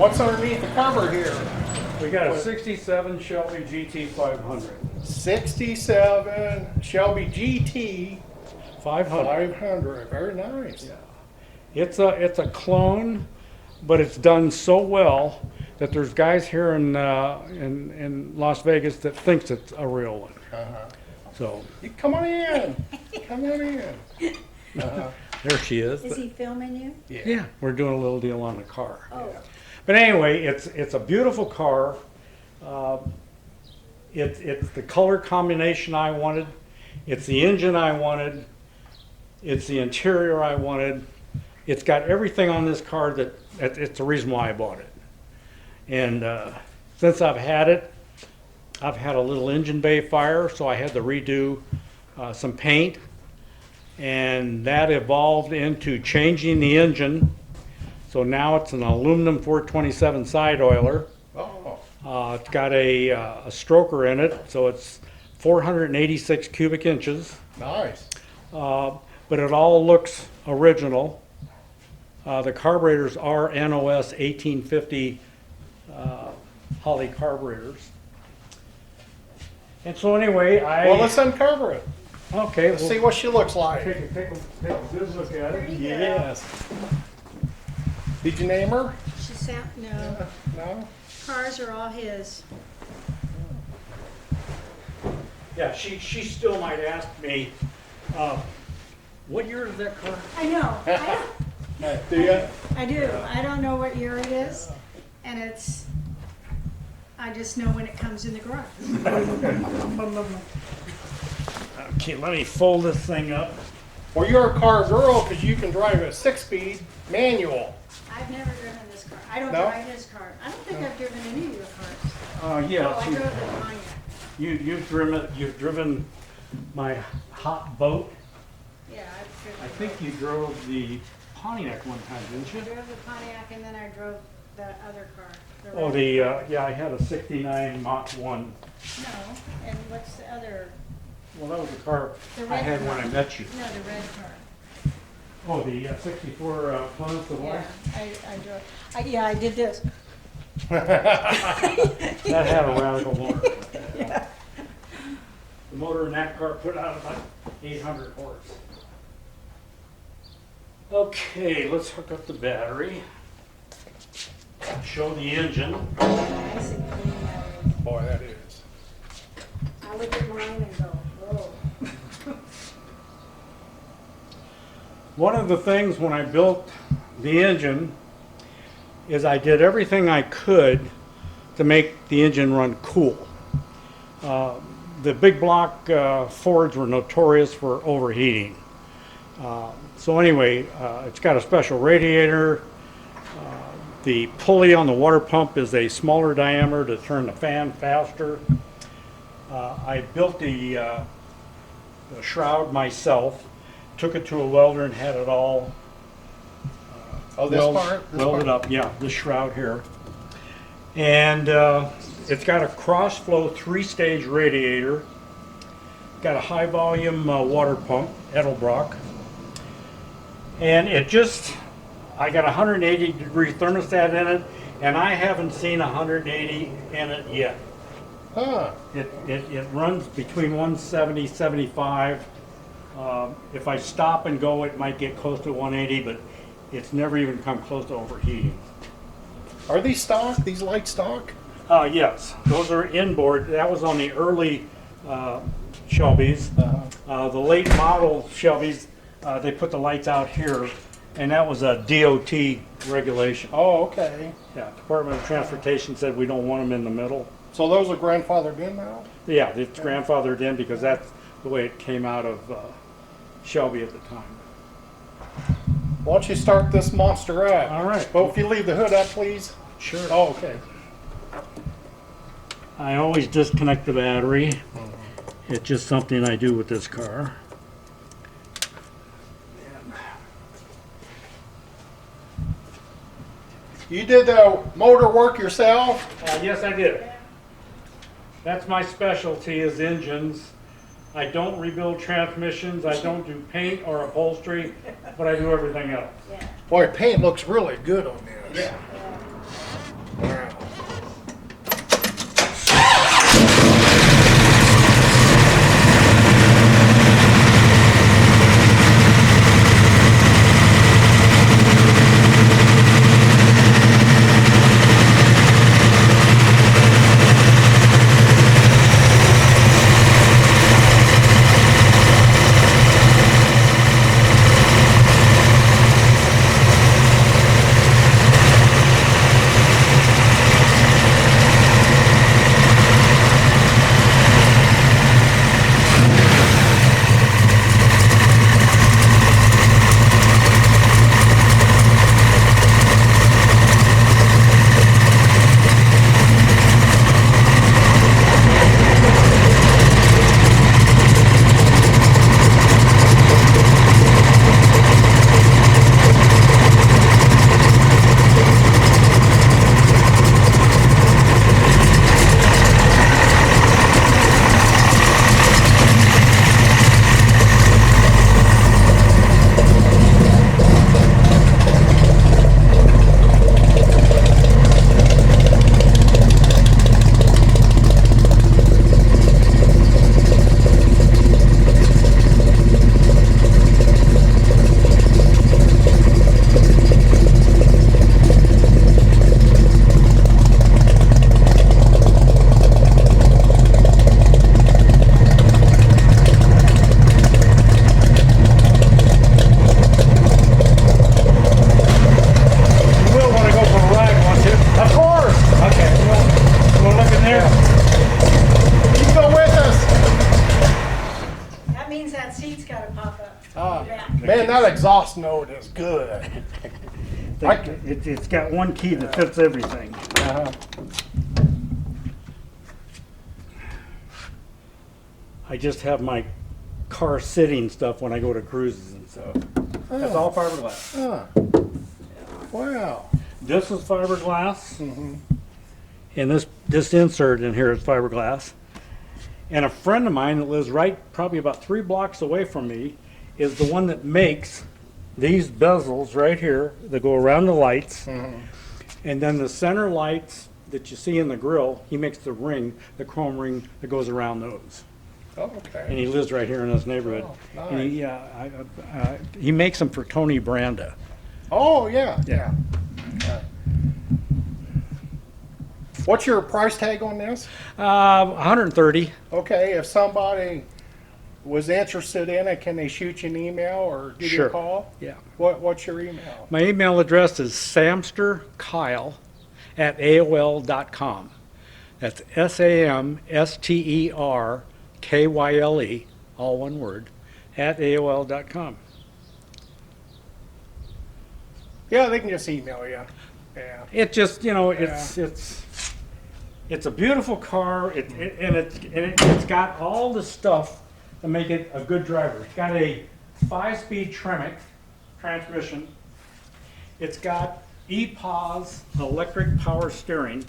What's underneath the cover here? We got a 67 Shelby GT 500. 67 Shelby GT 500. 500. Very nice. Yeah. It's a clone, but it's done so well that there's guys here in Las Vegas that thinks it's a real one. So You come on in. Come on in. there she is. Is he filming you? Yeah, we're doing a little deal on the car. Oh, But anyway, it's a beautiful car. It's the color combination I wanted. It's the engine I wanted. It's the interior I wanted. It's got everything on this car that it's the reason why I bought it. And since I've had it, I've had a little engine bay fire, so I had to redo some paint. And that evolved into changing the engine. So now it's an aluminum 427 side oiler. Oh, It's got a stroker in it, so it's 486 cubic inches. nice. But it all looks original. The carburetors are NOS 1850 Holley carburetors. And so anyway, Well, let's uncover it. okay, Let's we'll see what she looks like. take a good look at it. Yes. Did you name her? she sound, no, No? cars are all his. Yeah, she still might ask me, what year is that car? I know, Do you? I do. I don't know what year it is, and I just know when it comes in the garage. Okay, let me fold this thing up. Well, you're a car girl because you can drive a 6-speed manual. I've never driven this car. I don't No? drive this car. I don't think I've driven any of your cars. Yeah, Oh, I drove the Pontiac. you've driven my hot boat. Yeah, I've driven. I think you drove the Pontiac one time, didn't I you? drove the Pontiac and then I drove the other car. Oh, red yeah, I had a 69 Mach 1. car. No, and what's the other? Well, that was the car The I red had car. when I met you. No, the red car. Oh, the 64 Plymouth, the Yeah, one? I drove. Yeah, I did this. That had a radical motor. Yeah. The motor in that car put out about 800 horse. Okay, let's hook up the battery. Show the engine. Nice and clean that is. Boy, that is. I look at mine and go, whoa. One of the things when I built the engine is I did everything I could to make the engine run cool. The big block Fords were notorious for overheating. So anyway, it's got a special radiator. The pulley on the water pump is a smaller diameter to turn the fan faster. I built the shroud myself, took it to a welder and had it all Oh, this part? This welded part? up. Yeah, this shroud here. And it's got a cross-flow 3-stage radiator. Got a high volume water pump, Edelbrock. And it just, I got a 180-degree thermostat in it, and I haven't seen 180 in it yet. Huh. It runs between 170, 75. If I stop and go, it might get close to 180, but it's never even come close to overheating. Are these stock? These light stock? Yes, those are inboard. That was on the early Shelbys. The late model Shelbys, they put the lights out here, and that was a DOT regulation. Oh, okay. Yeah, Department of Transportation said we don't want them in the middle. So those are grandfathered in now? Yeah, it's grandfathered in because that's the way it came out of Shelby at the time. Why don't you start this monster up? All right. Well, if you leave the hood up, please. Sure. Oh, okay. I always disconnect the battery. It's just something I do with this car. You did the motor work yourself? Yes, I did. That's my specialty is engines. I don't rebuild transmissions, I don't do paint or upholstery, but I do everything else. Yeah. Boy, paint looks really good on this. Yeah. is good. It's got one key that fits everything. Uh-huh. I just have my car sitting stuff when I go to cruises and stuff. That's all fiberglass. Huh. Wow. This is fiberglass, Mm-hmm. and this insert in here is fiberglass. And a friend of mine that lives probably about 3 blocks away from me is the one that makes these bezels right here that go around the lights. Mm-hmm. And then the center lights that you see in the grill, he makes the ring, the chrome ring that goes around those. Oh, And okay. he lives right here in this neighborhood. Oh, And he makes them for Tony Branda. Oh, yeah. Yeah. Yeah. What's your price tag on this? 130. Okay, if somebody was interested in it, can they shoot you an email or give you Sure. a call? Yeah. What's your email? My email address is samsterkyle@aol.com. That's SAMSTERKYLE, all one word, at AOL.com. Yeah, they can just email you. Yeah. It just, it's a beautiful car. It's got all the stuff to make it a good driver. It's got a 5-speed Tremec transmission. It's got EPOS electric power steering.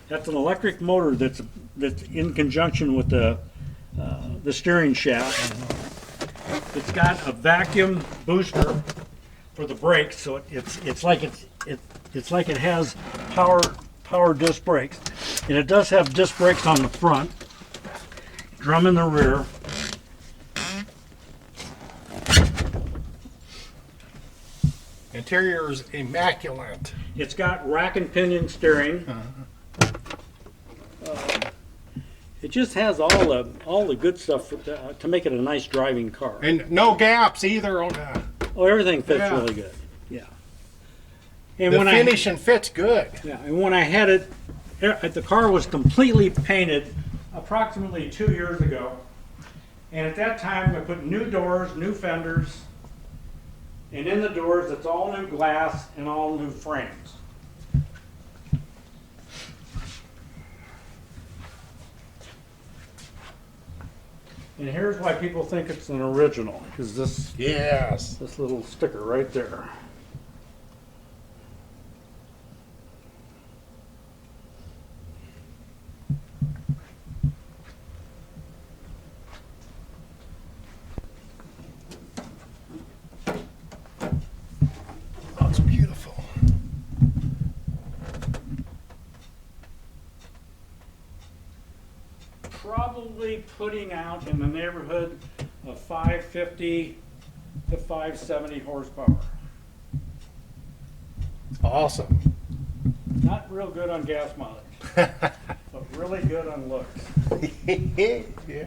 That's an electric motor that's in conjunction with the steering shaft. It's got a vacuum booster for the brakes, so it's like it has power disc brakes, and it does have disc brakes on the front, drum in the rear. Interior is immaculate. It's got rack and pinion steering. It just has all the good stuff to make it a nice driving car. And no gaps either on the Oh, everything fits Yeah. really good. Yeah. And the when finish and fits good. and when I had it, the car was completely painted approximately 2 years ago. And at that time, I put new doors, new fenders, and in the doors, it's all new glass and all new frames. And here's why people think it's an original, because Yes. this little sticker right there. That's beautiful. Probably putting out in the neighborhood of 550 to 570 horsepower. Awesome. Not real good on gas mileage, but really good on looks. Yeah.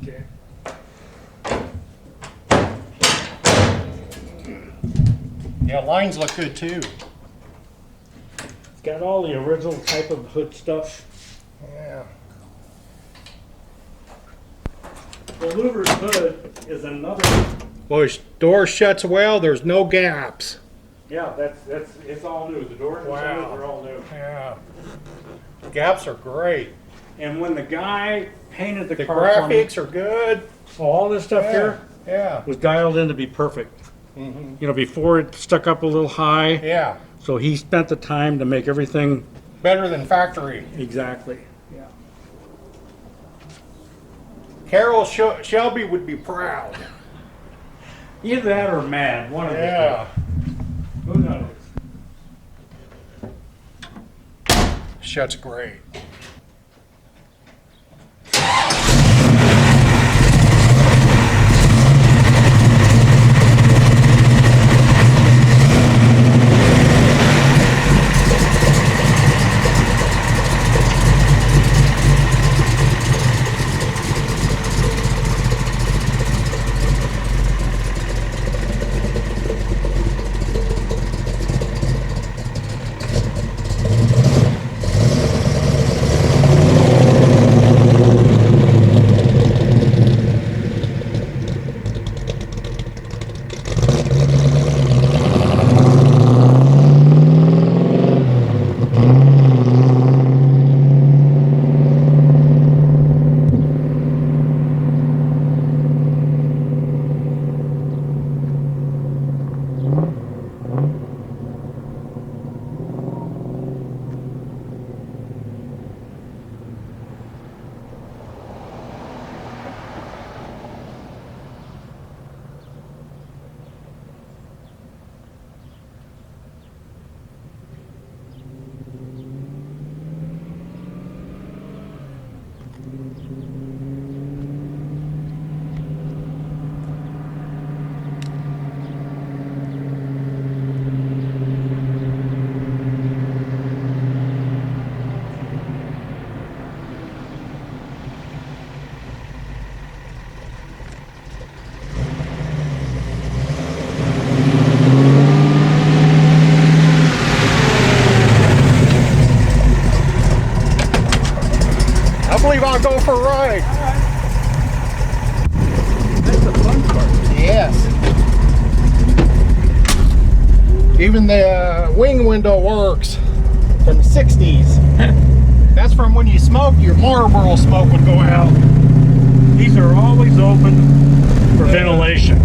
Okay. Yeah, lines look good too. It's got all the original type of hood stuff. Yeah. The louvered hood is another. Well, door shuts well. There's no gaps. Yeah, it's all new. The doors and Wow. windows are all new. Yeah. Gaps are great. And when the guy painted the The car for me, graphics are good. all this stuff here Yeah. was dialed in to be perfect. Hmm. You know, before it stuck up a little high. Yeah. So he spent the time to make everything Better than factory. exactly. Yeah. Carol Shelby would be proud. Either that or mad. One of Yeah. the two. Who knows? Shuts great. Even the wing window works from the 60s. That's from when you smoked, your Marlboro smoke would go out. These are always open for ventilation.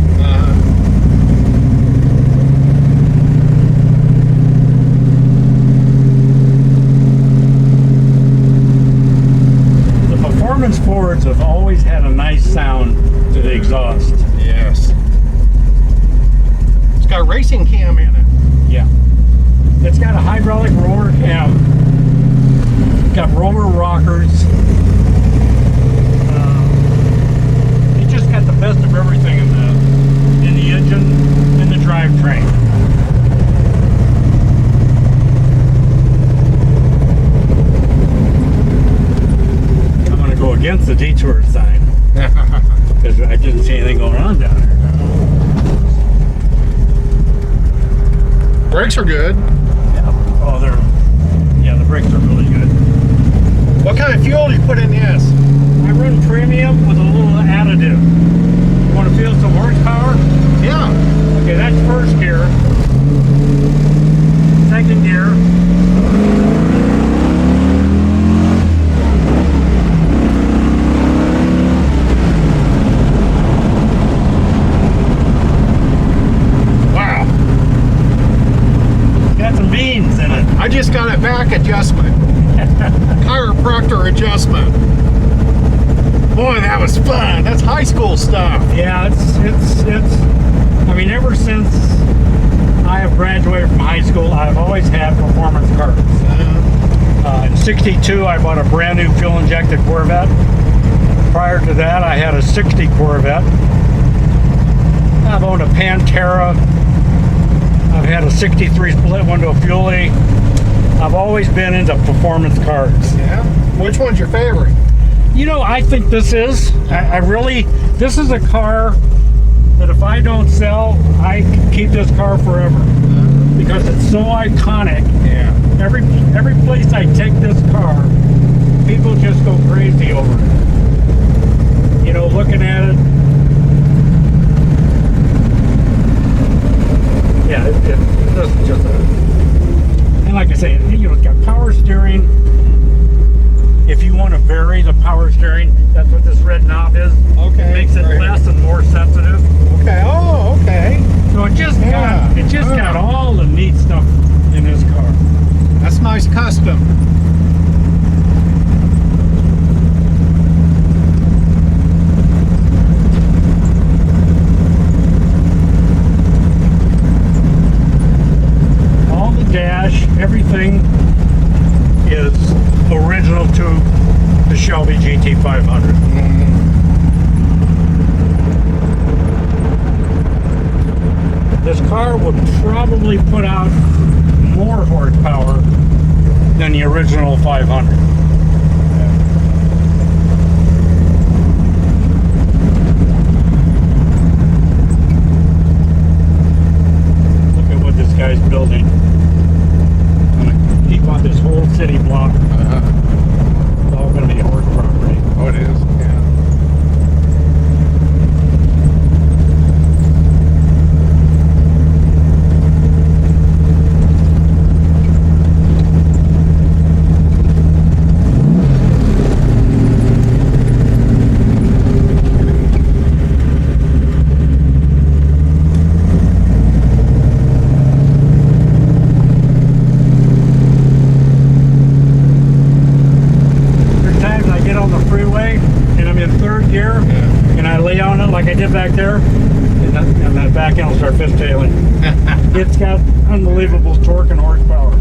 The performance Fords have always had a nice sound to the exhaust. Yes. It's got a racing cam in it. Yeah. It's got a hydraulic roller cam. Got roller rockers. It just got the best of everything in the engine and the drivetrain. I'm gonna go against the detour sign because I didn't see anything going on down there. Brakes are good. Yeah. Oh, the brakes are really good. What kind of fuel do you put in this? I run premium with a little additive. You want to feel some horsepower? Yeah. Okay, that's first gear. Second gear. Wow. Got some beans in it. I just got a back adjustment. Chiropractor adjustment. Boy, that was fun. That's high school stuff. Yeah, it's. I mean, ever since I have graduated from high school, I've always had performance cars. In '62, I bought a brand new fuel-injected Corvette. Prior to that, I had a '60 Corvette. I've owned a Pantera. I've had a '63 split-window Fuelie. I've always been into performance cars. Yeah. Which one's your favorite? You know, I think this is. This is a car that if I don't sell, I can keep this car forever because it's so iconic. Yeah. Every place I take this car, people just go crazy over it. You know, looking at it. Yeah, this is just and like I say, you know, it's got power steering. If you want to vary the power steering, that's what this red knob is. Okay. It makes it Right. less and more sensitive. Okay. Oh, okay. So it just got all the neat stuff in this car. That's nice custom. All the dash, everything is original to the Shelby GT 500. This car would probably put out more horsepower than the original 500. Look at what this guy's building. He bought this whole city block. It's all going to be horse property. Oh, it is. Yeah. Like I did back there, and that back end will start fishtailing. It's got unbelievable torque and horsepower.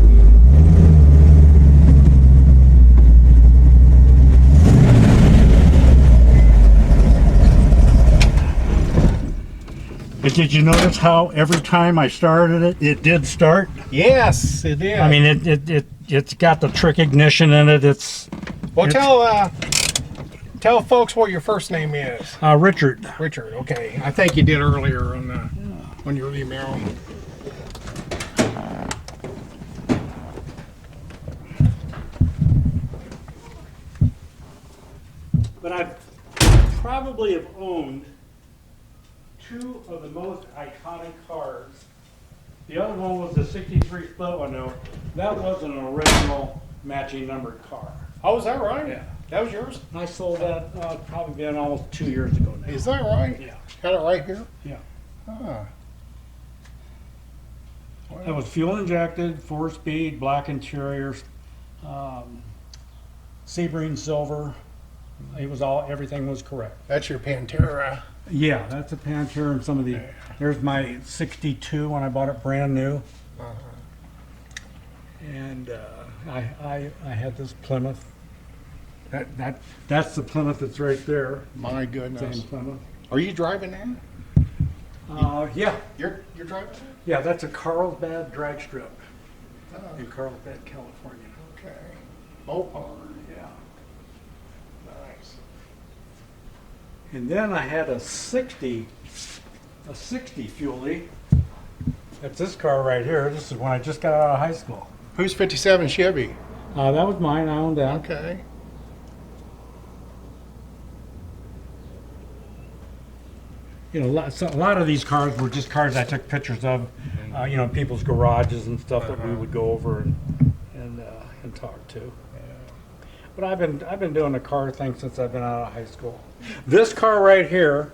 But did you notice how every time I started it, it did start? Yes, it did. I mean, it's got the trick ignition in it. Well, tell folks what your first name is. Richard. Richard. Okay. I think you did earlier on your email. But I probably have owned two of the most iconic cars The other one was the 63 split window. That was an original matching numbered car. Oh, is that right? Yeah. That was yours? I sold that probably been almost 2 years ago now. Is that right? Yeah. Got it right here? Yeah. Ah. It was fuel injected, 4-speed, black interiors, sea green silver. It was everything was correct. That's your Pantera. Yeah, that's a Pantera and some of the, there's my 62 when I bought it brand new. And I had this Plymouth. That's the Plymouth that's right there. My goodness. Same Plymouth. Are you driving that? Yeah, You're driving that? yeah, that's a Carlsbad drag strip in Carlsbad, California. Okay. Mopar. Yeah. Nice. And then I had a 60 Fuelie. That's this car right here. This is when I just got out of high school. Who's 57 Chevy? That was mine. I owned that. Okay. You know, a lot of these cars were just cars I took pictures of, you know, people's garages and stuff that we would go over and talk to. But I've been doing the car thing since I've been out of high school. This car right here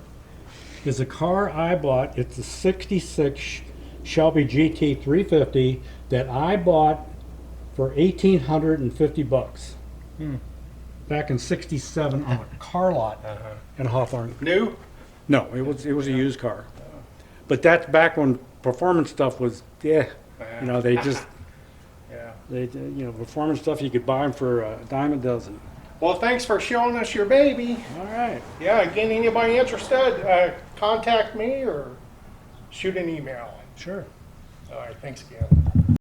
is a car I bought. It's a '66 Shelby GT 350 that I bought for $1,850 back in '67 on a car lot in Hawthorne. New? No, it was a used car. But that's back when performance stuff was, you know, they just, Yeah. you know, performance stuff, you could buy them for a dime a dozen. Well, thanks for showing us your baby. All right. Yeah, again, anybody interested, contact me or shoot an email. Sure. All right, thanks again.